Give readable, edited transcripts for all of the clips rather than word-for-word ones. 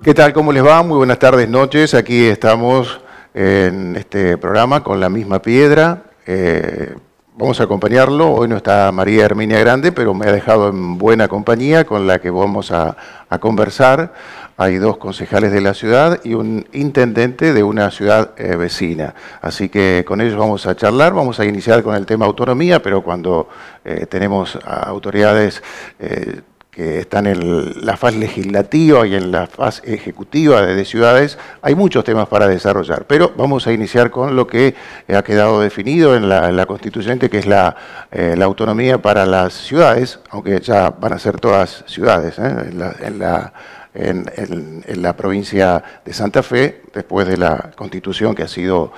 ¿Qué tal? ¿Cómo les va? Muy buenas tardes, noches. Aquí estamos en este programa con la misma piedra. Vamos a acompañarlo. Hoy no está María Herminia Grande, pero me ha dejado en buena compañía con la que vamos a conversar. Hay dos concejales de la ciudad y un intendente de una ciudad vecina. Así que con ellos vamos a charlar. Vamos a iniciar con el tema autonomía, pero cuando tenemos a autoridades que están en la fase legislativa y en la fase ejecutiva de ciudades, hay muchos temas para desarrollar, pero vamos a iniciar con lo que ha quedado definido en la Constituyente, que es la autonomía para las ciudades, aunque ya van a ser todas ciudades, en la provincia de Santa Fe, después de la Constitución que ha sido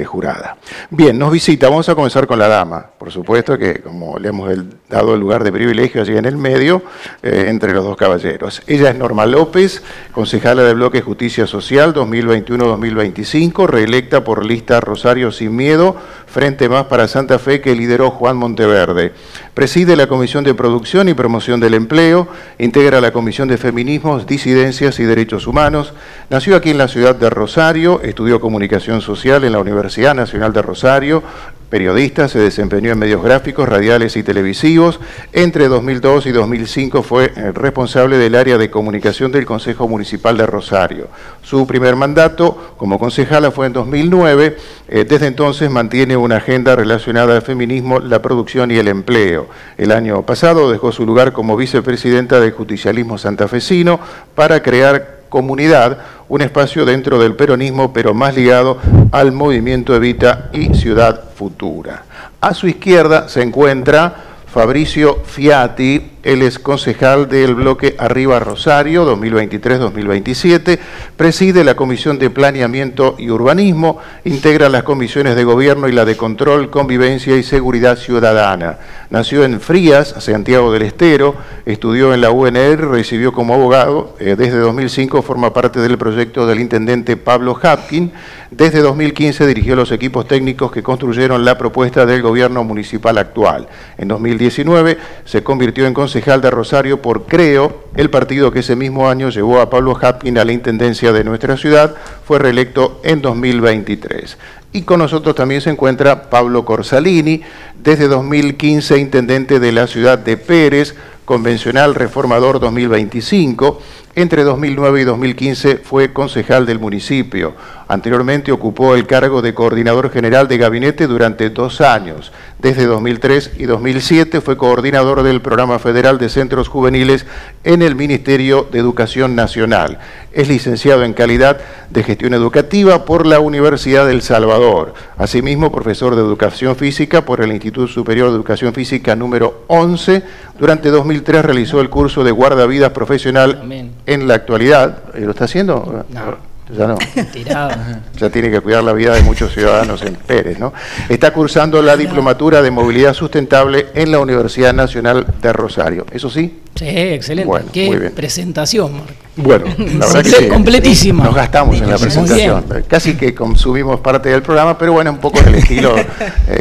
jurada. Bien, nos visita, vamos a comenzar con la dama, por supuesto que como le hemos dado el lugar de privilegio allí en el medio, entre los dos caballeros. Ella es Norma López, concejala del Bloque Justicia Social 2021-2025, reelecta por lista Rosario Sin Miedo, Frente Más para Santa Fe, que lideró Juan Monteverde. Preside la Comisión de Producción y Promoción del Empleo, integra la Comisión de Feminismos, Disidencias y Derechos Humanos. Nació aquí en la ciudad de Rosario, estudió Comunicación Social en la Universidad Nacional de Rosario, periodista, se desempeñó en medios gráficos, radiales y televisivos. Entre 2002 y 2005 fue responsable del área de comunicación del Consejo Municipal de Rosario. Su primer mandato como concejala fue en 2009. Desde entonces mantiene una agenda relacionada al feminismo, la producción y el empleo. El año pasado dejó su lugar como vicepresidenta del Justicialismo Santafesino para crear Comunidad, un espacio dentro del peronismo, pero más ligado al movimiento Evita y Ciudad Futura. A su izquierda se encuentra Fabricio Fiati, él es concejal del bloque Arriba Rosario 2023-2027, preside la Comisión de Planeamiento y Urbanismo, integra las comisiones de Gobierno y la de Control, Convivencia y Seguridad Ciudadana. Nació en Frías, Santiago del Estero, estudió en la UNR, recibió como abogado. Desde 2005 forma parte del proyecto del intendente Pablo Hapkin. Desde 2015 dirigió los equipos técnicos que construyeron la propuesta del gobierno municipal actual. En 2019 se convirtió en concejal de Rosario por Creo, el partido que ese mismo año llevó a Pablo Hapkin a la intendencia de nuestra ciudad. Fue reelecto en 2023. Y con nosotros también se encuentra Pablo Corsalini, desde 2015 intendente de la ciudad de Pérez, convencional reformador 2025. Entre 2009 y 2015 fue concejal del municipio. Anteriormente ocupó el cargo de coordinador general de gabinete durante 2 años. Desde 2003 y 2007 fue coordinador del Programa Federal de Centros Juveniles en el Ministerio de Educación Nacional. Es licenciado en Calidad de Gestión Educativa por la Universidad del Salvador. Asimismo, profesor de Educación Física por el Instituto Superior de Educación Física número 11. Durante 2003 realizó el curso de guardavidas profesional. Amén. En la actualidad. ¿Lo está haciendo? No. Ya no. Tirado. Ya tiene que cuidar la vida de muchos ciudadanos en Pérez, ¿no? Está cursando la diplomatura de Movilidad Sustentable en la Universidad Nacional de Rosario. ¿Eso sí? Sí, excelente. Bueno, qué presentación, Marco. Bueno, la verdad que sí. Completísima. Nos gastamos en la presentación. Casi que consumimos parte del programa, pero bueno, un poco del estilo.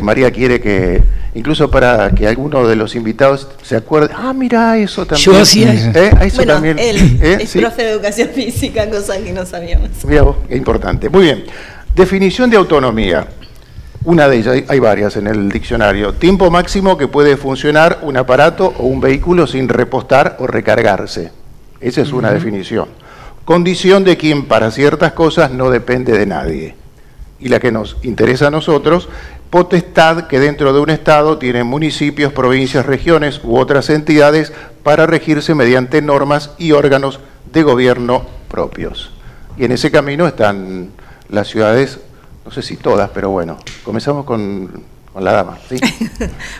María quiere que, incluso para que alguno de los invitados se acuerde, mira, eso también. Yo hacía eso. Eso bueno, también. Él es ¿Sí? profe de Educación Física, cosa que no sabíamos. Mira vos, qué importante. Muy bien. Definición de autonomía. Una de ellas, hay varias en el diccionario. Tiempo máximo que puede funcionar un aparato o un vehículo sin repostar o recargarse. Esa es una definición. Condición de quien para ciertas cosas no depende de nadie. Y la que nos interesa a nosotros, potestad que dentro de un Estado tienen municipios, provincias, regiones u otras entidades para regirse mediante normas y órganos de gobierno propios. Y en ese camino están las ciudades, no sé si todas, pero bueno, comenzamos con la dama, ¿sí?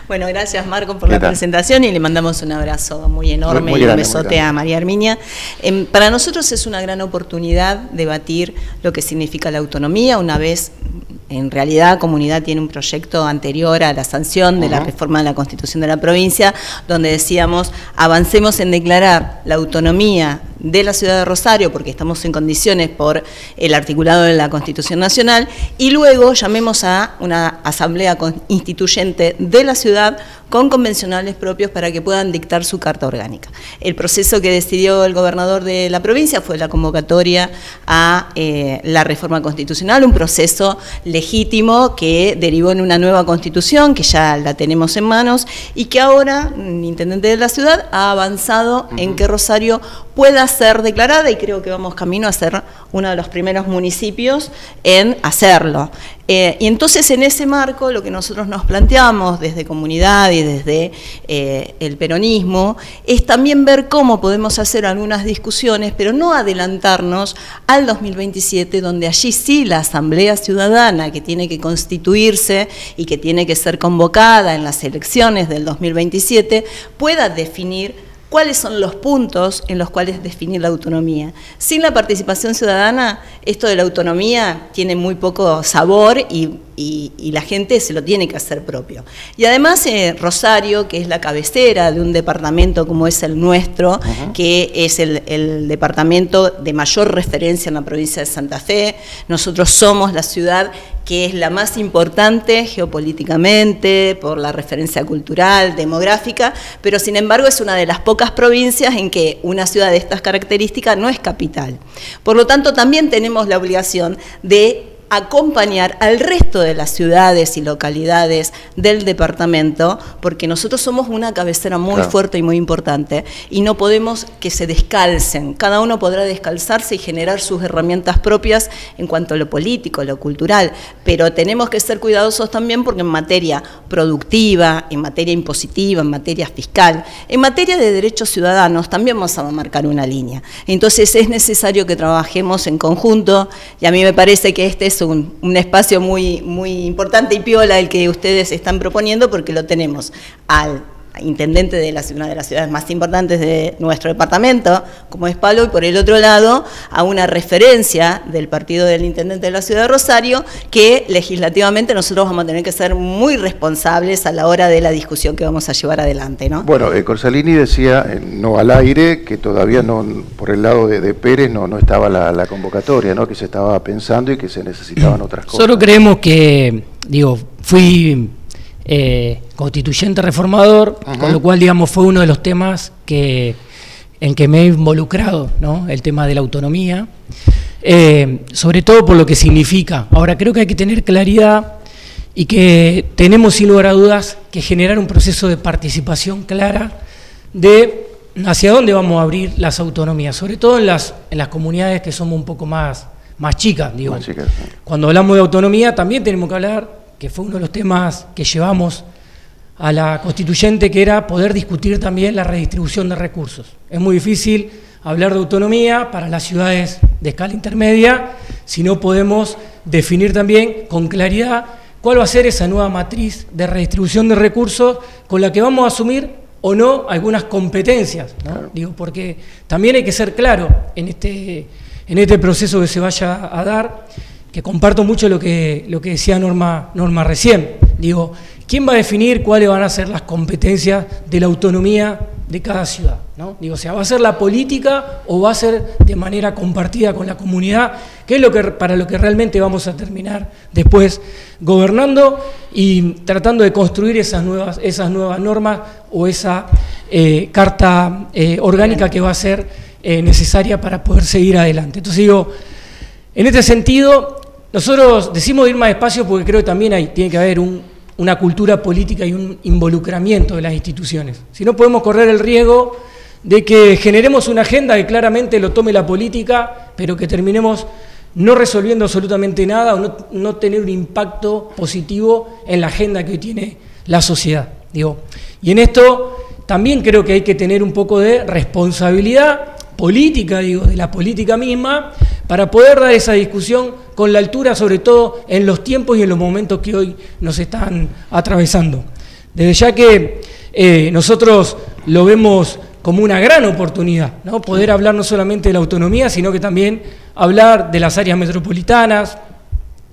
Bueno, gracias Marco por la presentación y le mandamos un abrazo muy enorme y un besote a María Herminia. Para nosotros es una gran oportunidad debatir lo que significa la autonomía, una vez en realidad Comunidad tiene un proyecto anterior a la sanción de la reforma de la Constitución de la provincia, donde decíamos avancemos en declarar la autonomía de la ciudad de Rosario, porque estamos en condiciones por el articulado de la Constitución Nacional, y luego llamemos a una asamblea instituyente de la ciudad con convencionales propios para que puedan dictar su carta orgánica. El proceso que decidió el gobernador de la provincia fue la convocatoria a la reforma constitucional, un proceso legítimo que derivó en una nueva constitución que ya la tenemos en manos y que ahora el intendente de la ciudad ha avanzado en que Rosario pueda ser declarada, y creo que vamos camino a ser uno de los primeros municipios en hacerlo. Y entonces en ese marco lo que nosotros nos planteamos desde comunidad y desde el peronismo es también ver cómo podemos hacer algunas discusiones, pero no adelantarnos al 2027, donde allí sí la Asamblea Ciudadana, que tiene que constituirse y que tiene que ser convocada en las elecciones del 2027, pueda definir cuáles son los puntos en los cuales definir la autonomía. Sin la participación ciudadana, esto de la autonomía tiene muy poco sabor y la gente se lo tiene que hacer propio. Y además Rosario, que es la cabecera de un departamento como es el nuestro, que es el departamento de mayor referencia en la provincia de Santa Fe, nosotros somos la ciudad que es la más importante geopolíticamente, por la referencia cultural, demográfica, pero sin embargo es una de las pocas provincias en que una ciudad de estas características no es capital. Por lo tanto, también tenemos la obligación de acompañar al resto de las ciudades y localidades del departamento, porque nosotros somos una cabecera muy fuerte y muy importante, y no podemos que se descalcen. Cada uno podrá descalzarse y generar sus herramientas propias en cuanto a lo político, lo cultural, pero tenemos que ser cuidadosos también porque en materia productiva, en materia impositiva, en materia fiscal, en materia de derechos ciudadanos también vamos a marcar una línea. Entonces es necesario que trabajemos en conjunto, y a mí me parece que este es un espacio muy importante y piola el que ustedes están proponiendo, porque lo tenemos al intendente de una de las ciudades más importantes de nuestro departamento, como es Palo, y por el otro lado a una referencia del partido del intendente de la ciudad de Rosario, que legislativamente nosotros vamos a tener que ser muy responsables a la hora de la discusión que vamos a llevar adelante, ¿no? Bueno, Corsalini decía, no al aire, que todavía no, por el lado de Pérez no estaba la convocatoria, ¿no? Que se estaba pensando y que se necesitaban otras cosas. Solo creemos que, fui constituyente reformador, con lo cual, fue uno de los temas en que me he involucrado, ¿no? El tema de la autonomía, sobre todo por lo que significa. Ahora, creo que hay que tener claridad y que tenemos, sin lugar a dudas, que generar un proceso de participación clara de hacia dónde vamos a abrir las autonomías, sobre todo en las comunidades que somos un poco más chicas, Más chicas, sí. Cuando hablamos de autonomía también tenemos que hablar, que fue uno de los temas que llevamos a la constituyente, que era poder discutir también la redistribución de recursos. Es muy difícil hablar de autonomía para las ciudades de escala intermedia si no podemos definir también con claridad cuál va a ser esa nueva matriz de redistribución de recursos con la que vamos a asumir o no algunas competencias, ¿no? Claro. Porque también hay que ser claro en este proceso que se vaya a dar, que comparto mucho lo que decía Norma recién. ¿Quién va a definir cuáles van a ser las competencias de la autonomía de cada ciudad, ¿no? ¿Va a ser la política o va a ser de manera compartida con la comunidad? ¿Qué es para lo que realmente vamos a terminar después gobernando y tratando de construir esas nuevas normas o esa carta orgánica que va a ser necesaria para poder seguir adelante? Entonces en este sentido, nosotros decimos ir más despacio porque creo que también tiene que haber una cultura política y un involucramiento de las instituciones. Si no, podemos correr el riesgo de que generemos una agenda que claramente lo tome la política, pero que terminemos no resolviendo absolutamente nada o no tener un impacto positivo en la agenda que hoy tiene la sociedad. Y en esto también creo que hay que tener un poco de responsabilidad política, de la política misma, para poder dar esa discusión con la altura, sobre todo en los tiempos y en los momentos que hoy nos están atravesando. Desde ya que nosotros lo vemos como una gran oportunidad, ¿no? Poder hablar no solamente de la autonomía, sino que también hablar de las áreas metropolitanas,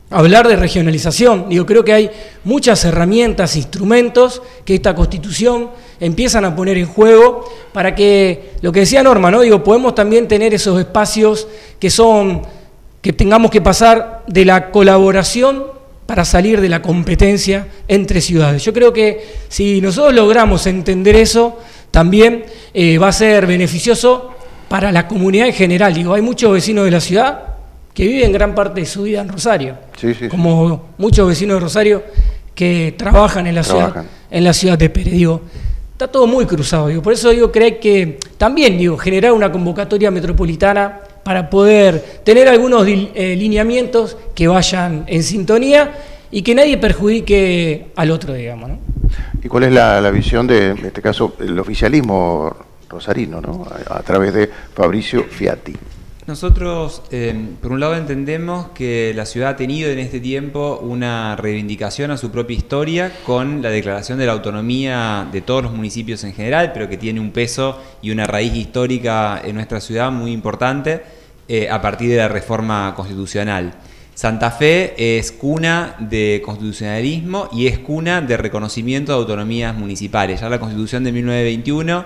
hablar de regionalización. Creo que hay muchas herramientas, instrumentos que esta Constitución empiezan a poner en juego para que, lo que decía Norma, ¿no? Podemos también tener esos espacios que tengamos que pasar de la colaboración para salir de la competencia entre ciudades. Yo creo que si nosotros logramos entender eso, también va a ser beneficioso para la comunidad en general. Hay muchos vecinos de la ciudad que viven gran parte de su vida en Rosario, como muchos vecinos de Rosario que trabajan en la ciudad de Pérez. Está todo muy cruzado. Por eso creo que también generar una convocatoria metropolitana para poder tener algunos lineamientos que vayan en sintonía y que nadie perjudique al otro, digamos, ¿no? ¿Y cuál es la visión de, en este caso, el oficialismo rosarino, ¿no? A través de Fabricio Fiatti? Nosotros, por un lado, entendemos que la ciudad ha tenido en este tiempo una reivindicación a su propia historia con la declaración de la autonomía de todos los municipios en general, pero que tiene un peso y una raíz histórica en nuestra ciudad muy importante a partir de la reforma constitucional. Santa Fe es cuna de constitucionalismo y es cuna de reconocimiento de autonomías municipales. Ya la Constitución de 1921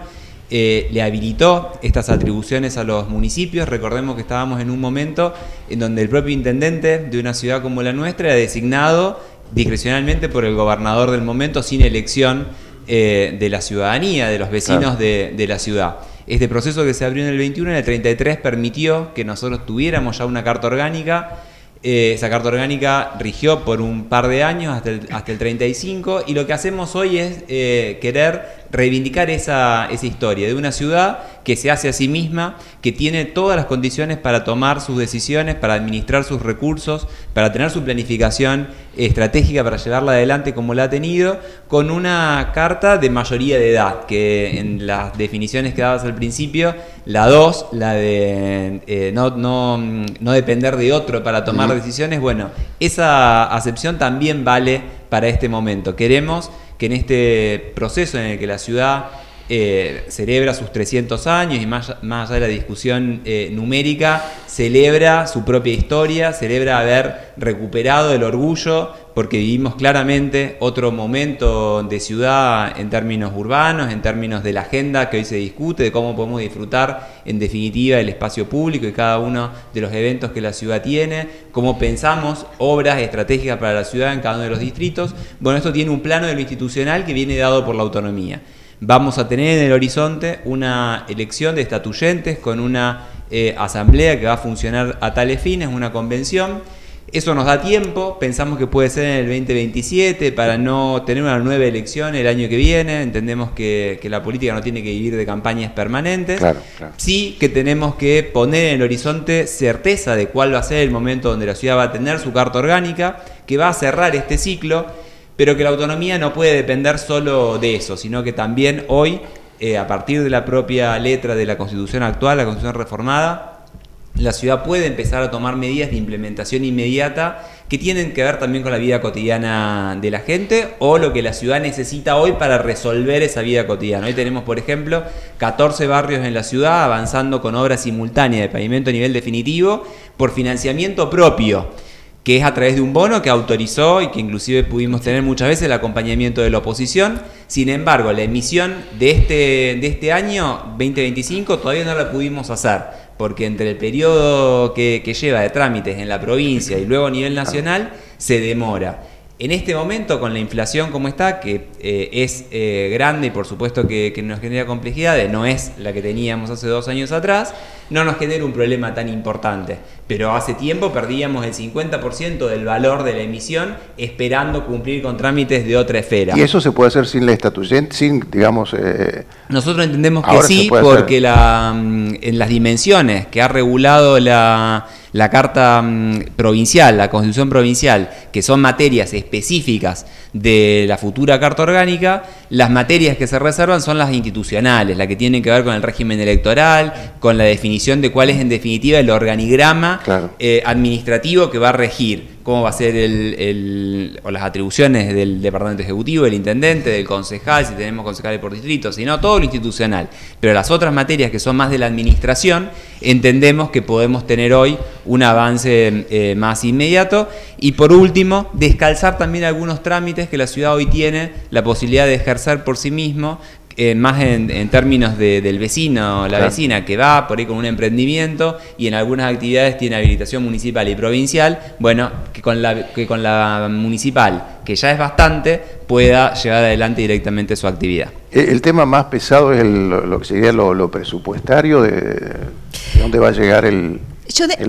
le habilitó estas atribuciones a los municipios. Recordemos que estábamos en un momento en donde el propio intendente de una ciudad como la nuestra era designado discrecionalmente por el gobernador del momento sin elección de la ciudadanía, de los vecinos de la ciudad. Este proceso que se abrió en el 21, en el 33 permitió que nosotros tuviéramos ya una carta orgánica. Esa carta orgánica rigió por un par de años hasta el 35 y lo que hacemos hoy es querer reivindicar esa historia de una ciudad que se hace a sí misma, que tiene todas las condiciones para tomar sus decisiones, para administrar sus recursos, para tener su planificación estratégica para llevarla adelante como la ha tenido, con una carta de mayoría de edad, que en las definiciones que dabas al principio, la 2, la de no depender de otro para tomar decisiones, bueno, esa acepción también vale para este momento. Queremos que en este proceso en el que la ciudad celebra sus 300 años y más allá de la discusión numérica, celebra su propia historia, celebra haber recuperado el orgullo porque vivimos claramente otro momento de ciudad en términos urbanos, en términos de la agenda que hoy se discute, de cómo podemos disfrutar en definitiva el espacio público y cada uno de los eventos que la ciudad tiene, cómo pensamos obras estratégicas para la ciudad en cada uno de los distritos. Bueno, esto tiene un plano de lo institucional que viene dado por la autonomía. Vamos a tener en el horizonte una elección de estatuyentes con una asamblea que va a funcionar a tales fines, una convención. Eso nos da tiempo, pensamos que puede ser en el 2027 para no tener una nueva elección el año que viene. Entendemos que la política no tiene que vivir de campañas permanentes. Claro. Sí que tenemos que poner en el horizonte certeza de cuál va a ser el momento donde la ciudad va a tener su carta orgánica, que va a cerrar este ciclo, pero que la autonomía no puede depender solo de eso, sino que también hoy, a partir de la propia letra de la Constitución actual, la Constitución reformada, la ciudad puede empezar a tomar medidas de implementación inmediata que tienen que ver también con la vida cotidiana de la gente o lo que la ciudad necesita hoy para resolver esa vida cotidiana. Hoy tenemos, por ejemplo, 14 barrios en la ciudad avanzando con obras simultáneas de pavimento a nivel definitivo por financiamiento propio, que es a través de un bono que autorizó y que inclusive pudimos tener muchas veces el acompañamiento de la oposición. Sin embargo, la emisión de este año 2025 todavía no la pudimos hacer, porque entre el periodo que lleva de trámites en la provincia y luego a nivel nacional se demora. En este momento, con la inflación como está, que es grande y por supuesto que nos genera complejidades, no es la que teníamos hace 2 años atrás, no nos genera un problema tan importante. Pero hace tiempo perdíamos el 50% del valor de la emisión esperando cumplir con trámites de otra esfera. ¿Y eso se puede hacer sin la estatuyente, sin, digamos... Nosotros entendemos que sí, porque en las dimensiones que ha regulado la Carta Provincial, la Constitución Provincial, que son materias específicas de la futura Carta Orgánica, las materias que se reservan son las institucionales, las que tienen que ver con el régimen electoral, con la definición de cuál es en definitiva el organigrama administrativo que va a regir cómo va a ser o las atribuciones del Departamento Ejecutivo, del Intendente, del concejal, si tenemos concejales por distrito, sino todo lo institucional. Pero las otras materias que son más de la administración, entendemos que podemos tener hoy un avance más inmediato. Y por último, descalzar también algunos trámites que la ciudad hoy tiene la posibilidad de ejercer por sí mismo, más en términos del vecino, la vecina que va por ahí con un emprendimiento y en algunas actividades tiene habilitación municipal y provincial, bueno, que con la municipal, que ya es bastante, pueda llevar adelante directamente su actividad. El tema más pesado es lo que sería lo presupuestario, de dónde va a llegar el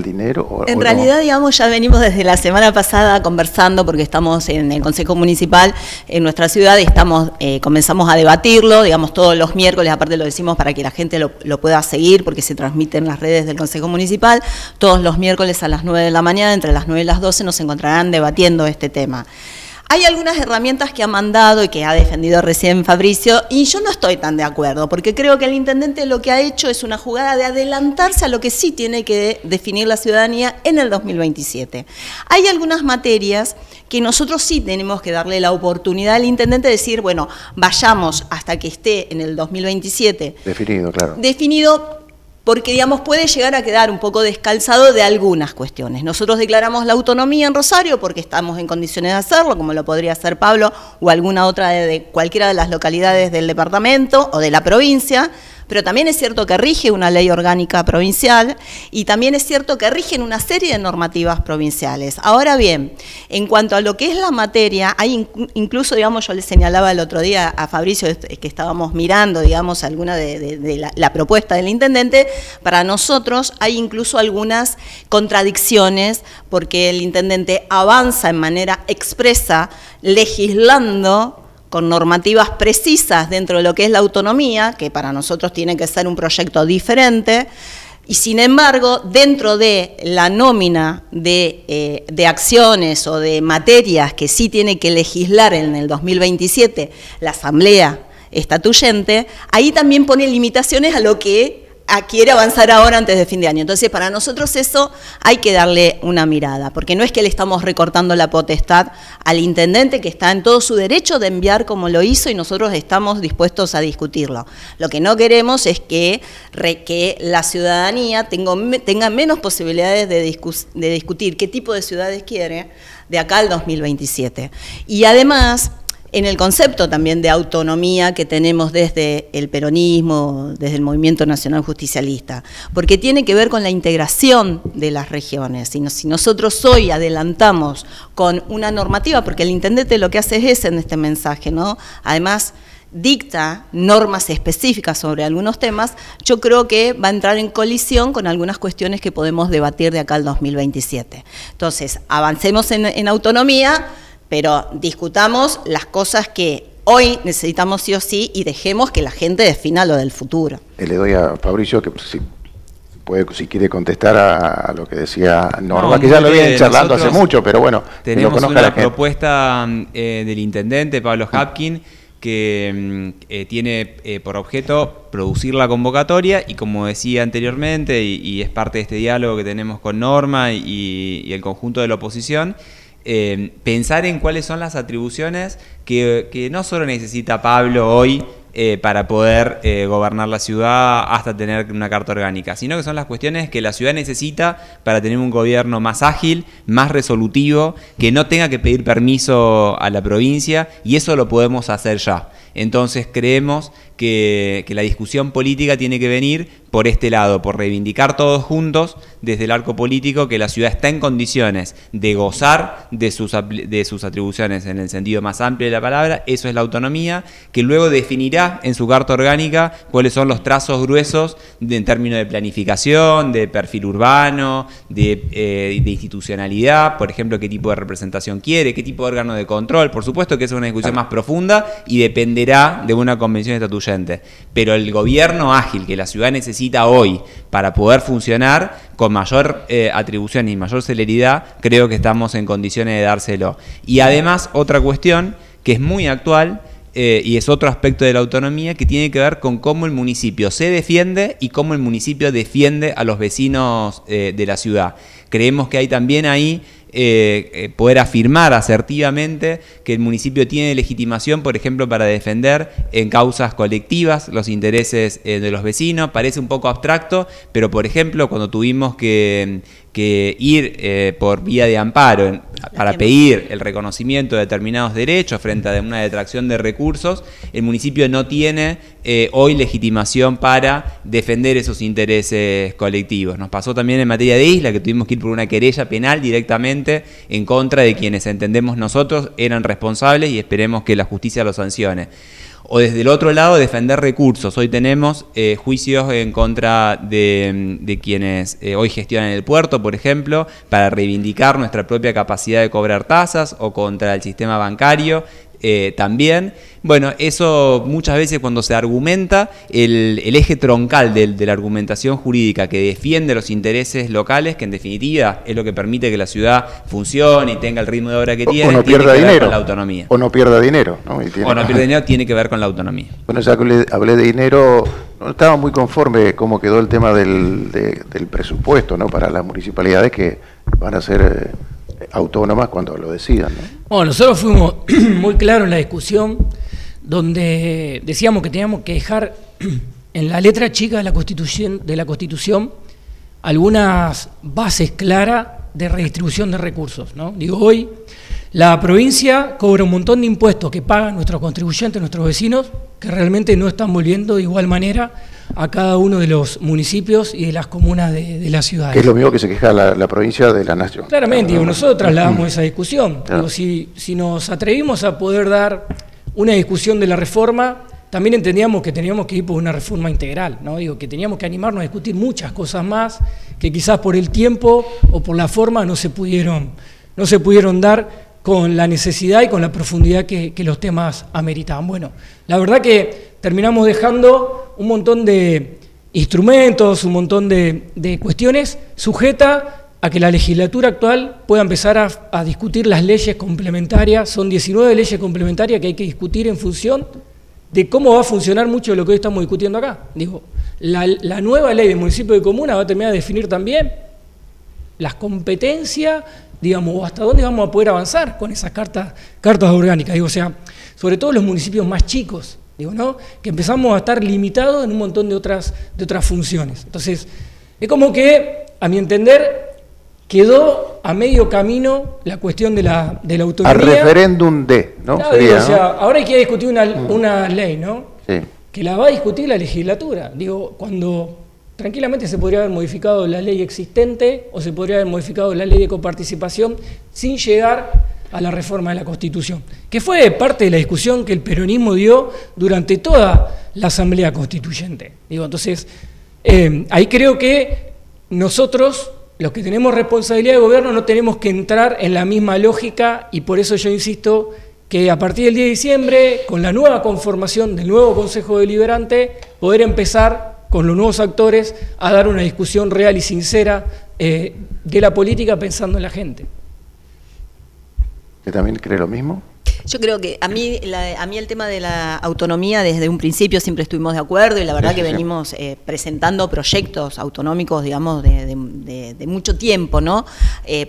dinero. En realidad, digamos, ya venimos desde la semana pasada conversando, porque estamos en el Consejo Municipal en nuestra ciudad y comenzamos a debatirlo, digamos, todos los miércoles, aparte lo decimos para que la gente lo pueda seguir, porque se transmite en las redes del Consejo Municipal, todos los miércoles a las 9 de la mañana, entre las 9 y las 12, nos encontrarán debatiendo este tema. Hay algunas herramientas que ha mandado y que ha defendido recién Fabricio, y yo no estoy tan de acuerdo, porque creo que el intendente lo que ha hecho es una jugada de adelantarse a lo que sí tiene que definir la ciudadanía en el 2027. Hay algunas materias que nosotros sí tenemos que darle la oportunidad al intendente de decir, bueno, vayamos hasta que esté en el 2027. Definido, claro. Definido, porque, digamos, puede llegar a quedar un poco descalzado de algunas cuestiones. Nosotros declaramos la autonomía en Rosario porque estamos en condiciones de hacerlo, como lo podría hacer Pablo o alguna otra de cualquiera de las localidades del departamento o de la provincia, pero también es cierto que rige una ley orgánica provincial y también es cierto que rigen una serie de normativas provinciales. Ahora bien, en cuanto a lo que es la materia, hay incluso, digamos, yo le señalaba el otro día a Fabricio que estábamos mirando, digamos, alguna de la propuesta del intendente, para nosotros hay incluso algunas contradicciones porque el intendente avanza en manera expresa legislando con normativas precisas dentro de lo que es la autonomía, que para nosotros tiene que ser un proyecto diferente, y sin embargo, dentro de la nómina de acciones o de materias que sí tiene que legislar en el 2027 la Asamblea Estatuyente, ahí también pone limitaciones a lo que quiere avanzar ahora antes de fin de año. Entonces, para nosotros eso hay que darle una mirada, porque no es que le estamos recortando la potestad al intendente, que está en todo su derecho de enviar como lo hizo y nosotros estamos dispuestos a discutirlo. Lo que no queremos es que la ciudadanía tenga menos posibilidades de discutir qué tipo de ciudades quiere de acá al 2027. Y además, en el concepto también de autonomía que tenemos desde el peronismo, desde el Movimiento Nacional Justicialista, porque tiene que ver con la integración de las regiones. Si nosotros hoy adelantamos con una normativa, porque el intendente lo que hace es ese en este mensaje, ¿no? Además, dicta normas específicas sobre algunos temas, yo creo que va a entrar en colisión con algunas cuestiones que podemos debatir de acá al 2027. Entonces, avancemos en autonomía, pero discutamos las cosas que hoy necesitamos sí o sí y dejemos que la gente defina lo del futuro. Le doy a Fabricio que si quiere contestar a lo que decía Norma, que ya lo vienen charlando hace mucho, pero bueno. Tenemos una propuesta del intendente Pablo Hapkin que tiene por objeto producir la convocatoria y, como decía anteriormente, y es parte de este diálogo que tenemos con Norma y el conjunto de la oposición, pensar en cuáles son las atribuciones que no solo necesita Pablo hoy para poder gobernar la ciudad hasta tener una carta orgánica, sino que son las cuestiones que la ciudad necesita para tener un gobierno más ágil, más resolutivo, que no tenga que pedir permiso a la provincia, y eso lo podemos hacer ya. Entonces creemos que la discusión política tiene que venir por este lado, por reivindicar todos juntos desde el arco político que la ciudad está en condiciones de gozar de sus atribuciones en el sentido más amplio de la palabra. Eso es la autonomía, que luego definirá en su carta orgánica cuáles son los trazos gruesos en términos de planificación, de perfil urbano, de institucionalidad, por ejemplo, qué tipo de representación quiere, qué tipo de órgano de control. Por supuesto que es una discusión más profunda y dependerá de una convención estatuyente. Pero el gobierno ágil que la ciudad necesita hoy para poder funcionar con mayor atribución y mayor celeridad, creo que estamos en condiciones de dárselo. Y además, otra cuestión que es muy actual, y es otro aspecto de la autonomía que tiene que ver con cómo el municipio se defiende y cómo el municipio defiende a los vecinos de la ciudad. Creemos que hay también ahí poder afirmar asertivamente que el municipio tiene legitimación, por ejemplo, para defender en causas colectivas los intereses de los vecinos. Parece un poco abstracto, pero por ejemplo, cuando tuvimos que ir por vía de amparo para pedir el reconocimiento de determinados derechos frente a una detracción de recursos, el municipio no tiene hoy legitimación para defender esos intereses colectivos. Nos pasó también en materia de isla, que tuvimos que ir por una querella penal directamente en contra de quienes entendemos nosotros eran responsables y esperemos que la justicia los sancione. O desde el otro lado, defender recursos. Hoy tenemos juicios en contra de quienes hoy gestionan el puerto, por ejemplo, para reivindicar nuestra propia capacidad de cobrar tasas, o contra el sistema bancario también. Bueno, eso muchas veces cuando se argumenta, el eje troncal de la argumentación jurídica que defiende los intereses locales, que en definitiva es lo que permite que la ciudad funcione y tenga el ritmo de obra que tiene, no tiene pierda que ver dinero, con la autonomía. O no pierda dinero, ¿no? O no pierda dinero, tiene que ver con la autonomía. Bueno, ya que hablé de dinero, no estaba muy conforme cómo quedó el tema del presupuesto, ¿no? Para las municipalidades que van a ser autónomas cuando lo decidan, ¿no? Bueno, nosotros fuimos muy claros en la discusión, donde decíamos que teníamos que dejar en la letra chica de la Constitución algunas bases claras de redistribución de recursos, ¿no? Digo, hoy la provincia cobra un montón de impuestos que pagan nuestros contribuyentes, nuestros vecinos, que realmente no están volviendo de igual manera a cada uno de los municipios y de las comunas de las ciudades. Que es lo mismo que se queja la provincia de la nación. Claramente, digo, nosotros trasladamos esa discusión. Digo, si nos atrevimos a poder dar una discusión de la reforma, también entendíamos que teníamos que ir por una reforma integral, ¿no? Digo, que teníamos que animarnos a discutir muchas cosas más que quizás por el tiempo o por la forma no se pudieron dar con la necesidad y con la profundidad que los temas ameritaban. Bueno, la verdad que terminamos dejando un montón de instrumentos, un montón de cuestiones sujetas a que la legislatura actual pueda empezar a discutir las leyes complementarias. Son 19 leyes complementarias que hay que discutir en función de cómo va a funcionar mucho de lo que hoy estamos discutiendo acá. Digo, la nueva ley de municipio y comuna va a terminar de definir también las competencias, digamos, o hasta dónde vamos a poder avanzar con esas cartas orgánicas. Digo, o sea, sobre todo los municipios más chicos, digo, ¿no? Que empezamos a estar limitados en un montón de otras funciones. Entonces, es como que, a mi entender, quedó a medio camino la cuestión de la autonomía. Al referéndum ¿no? Claro, Sería, digo, ¿no? o sea, ahora hay que discutir una ley, ¿no? Sí. Que la va a discutir la legislatura. Digo, cuando tranquilamente se podría haber modificado la ley existente o se podría haber modificado la ley de coparticipación sin llegar a la reforma de la Constitución, que fue parte de la discusión que el peronismo dio durante toda la Asamblea Constituyente. Digo, entonces, ahí creo que nosotros, los que tenemos responsabilidad de gobierno, no tenemos que entrar en la misma lógica, y por eso yo insisto que a partir del 10 de diciembre, con la nueva conformación del nuevo Consejo Deliberante, poder empezar con los nuevos actores a dar una discusión real y sincera de la política pensando en la gente. ¿Usted también cree lo mismo? Yo creo que a mí el tema de la autonomía desde un principio siempre estuvimos de acuerdo, y la verdad que venimos presentando proyectos autonómicos, digamos, de mucho tiempo, ¿no?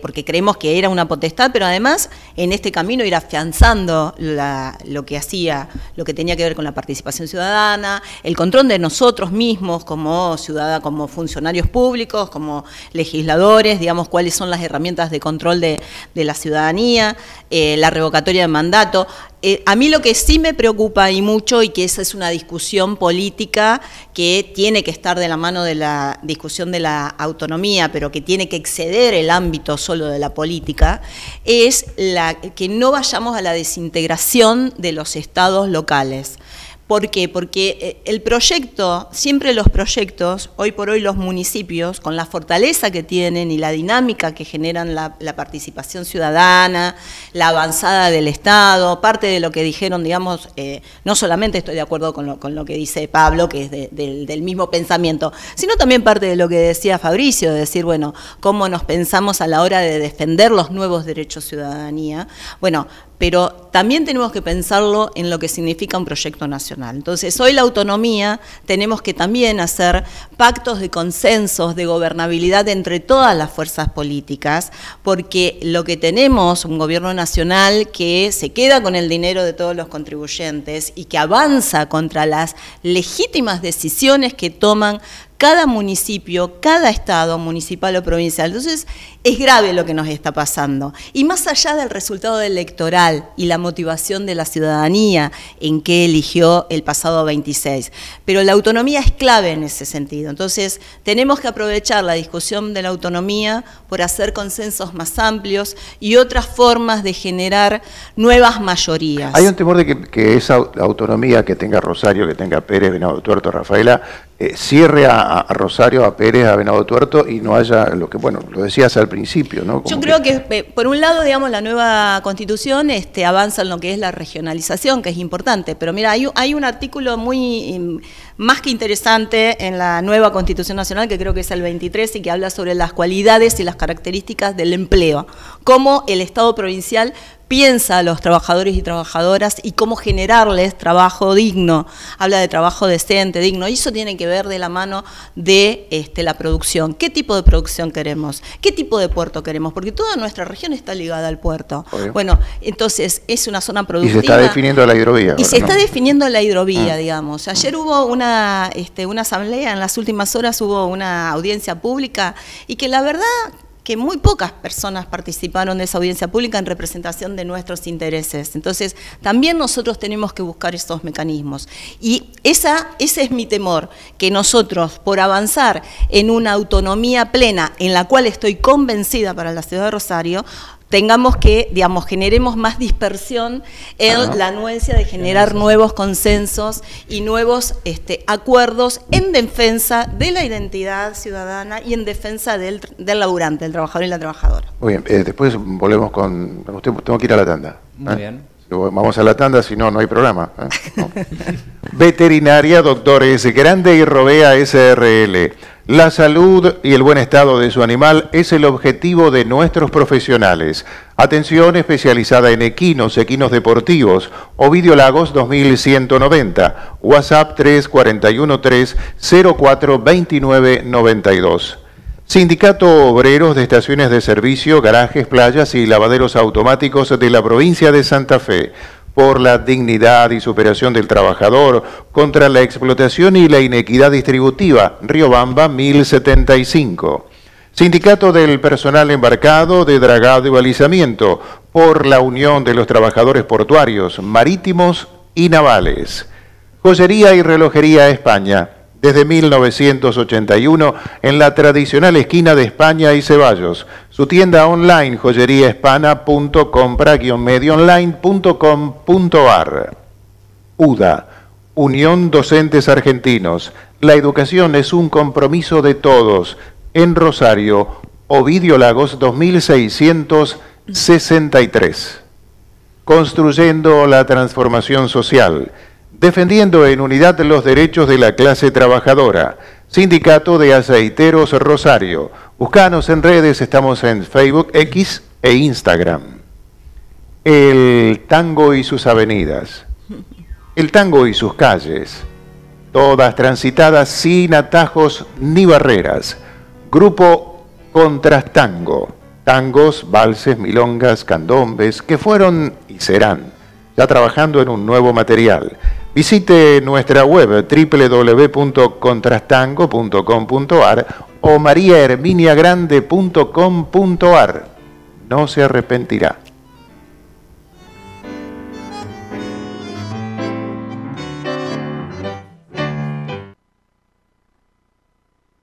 Porque creemos que era una potestad, pero además en este camino ir afianzando lo que tenía que ver con la participación ciudadana, el control de nosotros mismos como como funcionarios públicos, como legisladores, digamos, cuáles son las herramientas de control de la ciudadanía, la revocatoria de mandato. A mí lo que sí me preocupa y mucho, y que esa es una discusión política que tiene que estar de la mano de la discusión de la autonomía, pero que tiene que exceder el ámbito solo de la política, es que no vayamos a la desintegración de los estados locales. ¿Por qué? Porque siempre los proyectos, hoy por hoy los municipios, con la fortaleza que tienen y la dinámica que generan la participación ciudadana, la avanzada del Estado, parte de lo que dijeron, digamos, no solamente estoy de acuerdo con lo que dice Pablo, que es del mismo pensamiento, sino también parte de lo que decía Fabricio, de decir, bueno, cómo nos pensamos a la hora de defender los nuevos derechos ciudadanía. Bueno, pero también tenemos que pensarlo en lo que significa un proyecto nacional. Entonces, hoy la autonomía tenemos que también hacer pactos de consensos, de gobernabilidad entre todas las fuerzas políticas, porque lo que tenemos, un gobierno nacional que se queda con el dinero de todos los contribuyentes y que avanza contra las legítimas decisiones que toman cada municipio, cada estado municipal o provincial. Entonces, es grave lo que nos está pasando. Y más allá del resultado electoral y la motivación de la ciudadanía en qué eligió el pasado 26, pero la autonomía es clave en ese sentido. Entonces, tenemos que aprovechar la discusión de la autonomía por hacer consensos más amplios y otras formas de generar nuevas mayorías. Hay un temor de que esa autonomía que tenga Rosario, que tenga Pérez, Venado Tuerto, Rafaela, cierre a Rosario, a Pérez, a Venado Tuerto y no haya lo que, bueno, lo decías al principio, ¿no? Yo creo que, por un lado, digamos, la nueva Constitución avanza en lo que es la regionalización, que es importante, pero mira, hay un artículo muy más que interesante en la nueva Constitución Nacional, que creo que es el 23, y que habla sobre las cualidades y las características del empleo, cómo el Estado provincial piensa a los trabajadores y trabajadoras y cómo generarles trabajo digno, habla de trabajo decente, digno, y eso tiene que ver de la mano de la producción. ¿Qué tipo de producción queremos? ¿Qué tipo de puerto queremos? Porque toda nuestra región está ligada al puerto. Obvio. Bueno, entonces es una zona productiva. Y se está definiendo la hidrovía. Y se está definiendo la hidrovía, digamos. Ayer hubo una asamblea, en las últimas horas hubo una audiencia pública y que la verdad que muy pocas personas participaron de esa audiencia pública en representación de nuestros intereses. Entonces, también nosotros tenemos que buscar esos mecanismos. Y ese es mi temor, que nosotros, por avanzar en una autonomía plena, en la cual estoy convencida para la ciudad de Rosario, tengamos que, digamos, generemos más dispersión en la anuencia de generar nuevos consensos y nuevos acuerdos en defensa de la identidad ciudadana y en defensa del laburante, del trabajador y la trabajadora. Muy bien, después volvemos con usted. Tengo que ir a la tanda. Muy bien. Vamos a la tanda, si no, no hay programa. No. Veterinaria Doctores Grande y Robea SRL. La salud y el buen estado de su animal es el objetivo de nuestros profesionales. Atención especializada en equinos, equinos deportivos, Ovidio Lagos 2190, WhatsApp 341-304-2992. Sindicato Obreros de Estaciones de Servicio, Garajes, Playas y Lavaderos Automáticos de la provincia de Santa Fe. Por la dignidad y superación del trabajador, contra la explotación y la inequidad distributiva, Riobamba 1075. Sindicato del Personal Embarcado de Dragado y Balizamiento, por la unión de los trabajadores portuarios, marítimos y navales. Joyería y Relojería España, desde 1981 en la tradicional esquina de España y Ceballos. Su tienda online joyeriahispana.com/medioonline.com.ar. UDA, Unión Docentes Argentinos. La educación es un compromiso de todos. En Rosario, Ovidio Lagos 2663. Construyendo la transformación social. Defendiendo en unidad los derechos de la clase trabajadora. Sindicato de Aceiteros Rosario. Búscanos en redes, estamos en Facebook, X e Instagram. El tango y sus avenidas. El tango y sus calles. Todas transitadas sin atajos ni barreras. Grupo Contrastango. Tangos, valses, milongas, candombes, que fueron y serán, ya trabajando en un nuevo material. Visite nuestra web www.contrastango.com.ar o mariaherminiagrande.com.ar. No se arrepentirá.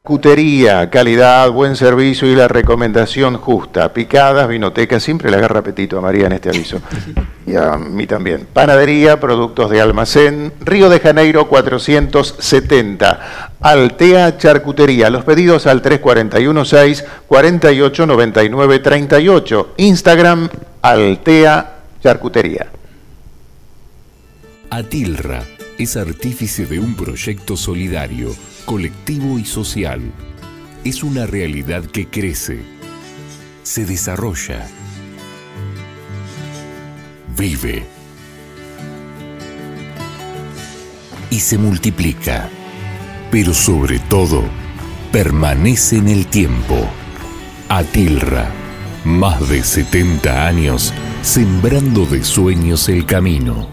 Charcutería, calidad, buen servicio y la recomendación justa. Picadas, vinotecas, siempre le agarra apetito a María en este aviso. Y a mí también. Panadería, productos de almacén, Río de Janeiro 470. Altea Charcutería. Los pedidos al 341-648-9938. Instagram, Altea Charcutería. Atilra es artífice de un proyecto solidario, colectivo y social. Es una realidad que crece, se desarrolla. vive y se multiplica, pero sobre todo permanece en el tiempo. Atilra, más de 70 años sembrando de sueños el camino.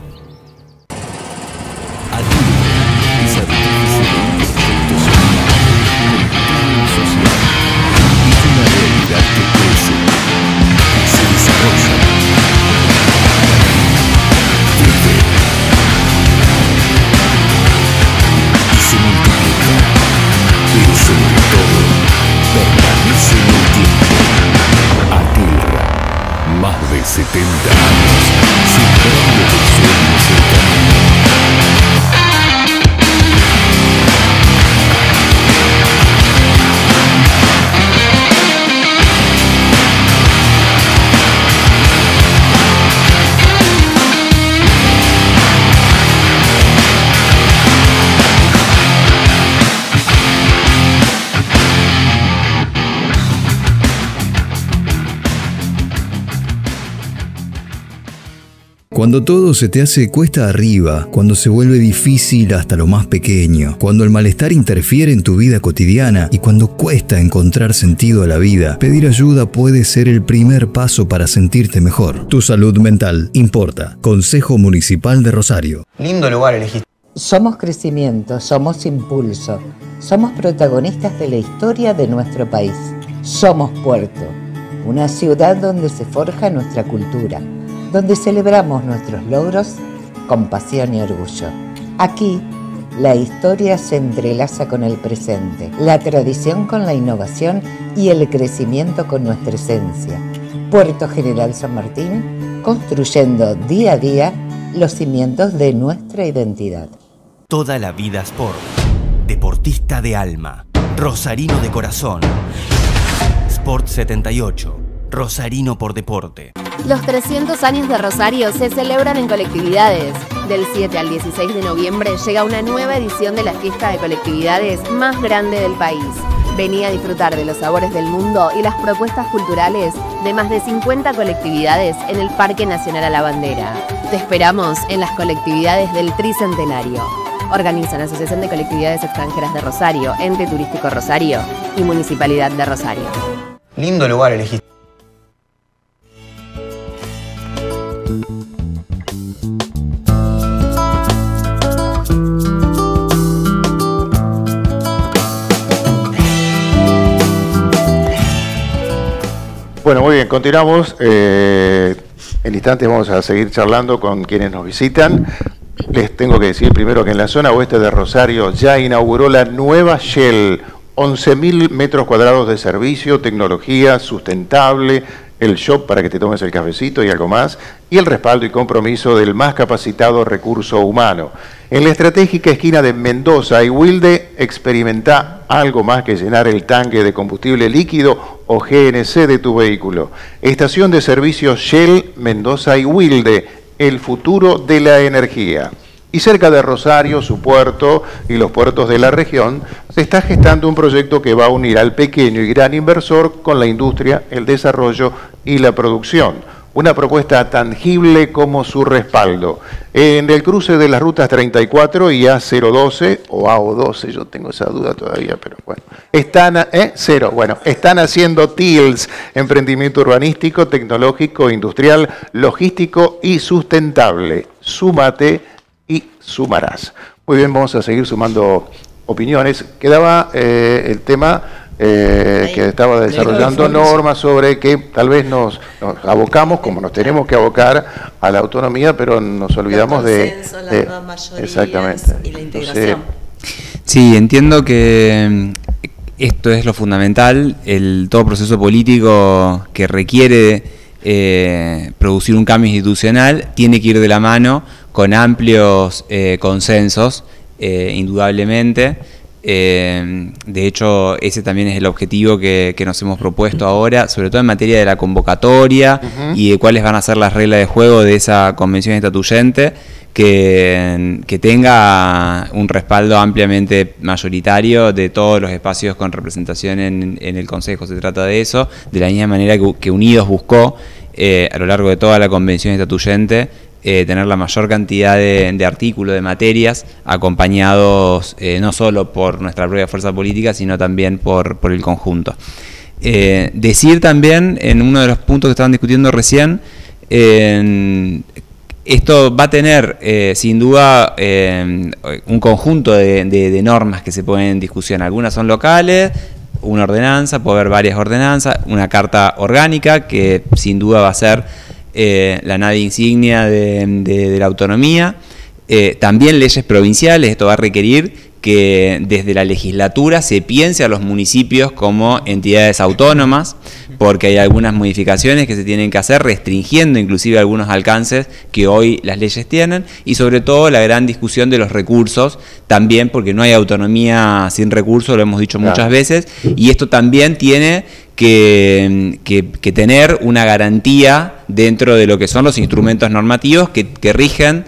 Más de 70 años sembrando de sueños el camino. Cuando todo se te hace cuesta arriba, cuando se vuelve difícil hasta lo más pequeño, cuando el malestar interfiere en tu vida cotidiana y cuando cuesta encontrar sentido a la vida, pedir ayuda puede ser el primer paso para sentirte mejor. Tu salud mental importa. Consejo Municipal de Rosario. Lindo lugar elegiste. Somos crecimiento, somos impulso, somos protagonistas de la historia de nuestro país. Somos Puerto, una ciudad donde se forja nuestra cultura, donde celebramos nuestros logros con pasión y orgullo. Aquí, la historia se entrelaza con el presente, la tradición con la innovación y el crecimiento con nuestra esencia. Puerto General San Martín, construyendo día a día los cimientos de nuestra identidad. Toda la vida Sport. Deportista de alma. Rosarino de corazón. Sport 78. Rosarino por deporte. Los 300 años de Rosario se celebran en colectividades. Del 7 al 16 de noviembre llega una nueva edición de la fiesta de colectividades más grande del país. Vení a disfrutar de los sabores del mundo y las propuestas culturales de más de 50 colectividades en el Parque Nacional a la Bandera. Te esperamos en las colectividades del Tricentenario. Organizan Asociación de Colectividades Extranjeras de Rosario, Ente Turístico Rosario y Municipalidad de Rosario. Lindo lugar elegiste. Bueno, muy bien, continuamos. En instantes vamos a seguir charlando con quienes nos visitan. Les tengo que decir primero que en la zona oeste de Rosario ya inauguró la nueva Shell, 11.000 metros cuadrados de servicio, tecnología sustentable, el shop para que te tomes el cafecito y algo más, y el respaldo y compromiso del más capacitado recurso humano. En la estratégica esquina de Mendoza y Wilde, experimenta algo más que llenar el tanque de combustible líquido o GNC de tu vehículo. Estación de servicio Shell, Mendoza y Wilde, el futuro de la energía. Y cerca de Rosario, su puerto y los puertos de la región, se está gestando un proyecto que va a unir al pequeño y gran inversor con la industria, el desarrollo y la producción. Una propuesta tangible como su respaldo. En el cruce de las rutas 34 y A012, o AO12, yo tengo esa duda todavía, pero bueno. Están haciendo TILS, emprendimiento urbanístico, tecnológico, industrial, logístico y sustentable. Súmate y sumarás. Muy bien, vamos a seguir sumando opiniones. Quedaba el tema que estaba desarrollando normas sobre que tal vez nos abocamos, como nos tenemos que abocar, a la autonomía, pero nos olvidamos exactamente. Y la integración. Sí, entiendo que esto es lo fundamental, todo proceso político que requiere producir un cambio institucional tiene que ir de la mano con amplios consensos, indudablemente. De hecho, ese también es el objetivo que nos hemos propuesto ahora, sobre todo en materia de la convocatoria y de cuáles van a ser las reglas de juego de esa convención estatuyente, que tenga un respaldo ampliamente mayoritario de todos los espacios con representación en el Consejo. Se trata de eso, de la misma manera que Unidos buscó a lo largo de toda la convención estatuyente, tener la mayor cantidad de artículos, de materias, acompañados no solo por nuestra propia fuerza política, sino también por el conjunto. Decir también, en uno de los puntos que estaban discutiendo recién, esto va a tener sin duda un conjunto de normas que se ponen en discusión. Algunas son locales, una ordenanza, puede haber varias ordenanzas, una carta orgánica que sin duda va a ser la nave insignia de la autonomía, también leyes provinciales. Esto va a requerir que desde la legislatura se piense a los municipios como entidades autónomas, porque hay algunas modificaciones que se tienen que hacer, restringiendo inclusive algunos alcances que hoy las leyes tienen, y sobre todo la gran discusión de los recursos, también porque no hay autonomía sin recursos, lo hemos dicho muchas veces, y esto también tiene que tener una garantía dentro de lo que son los instrumentos normativos que rigen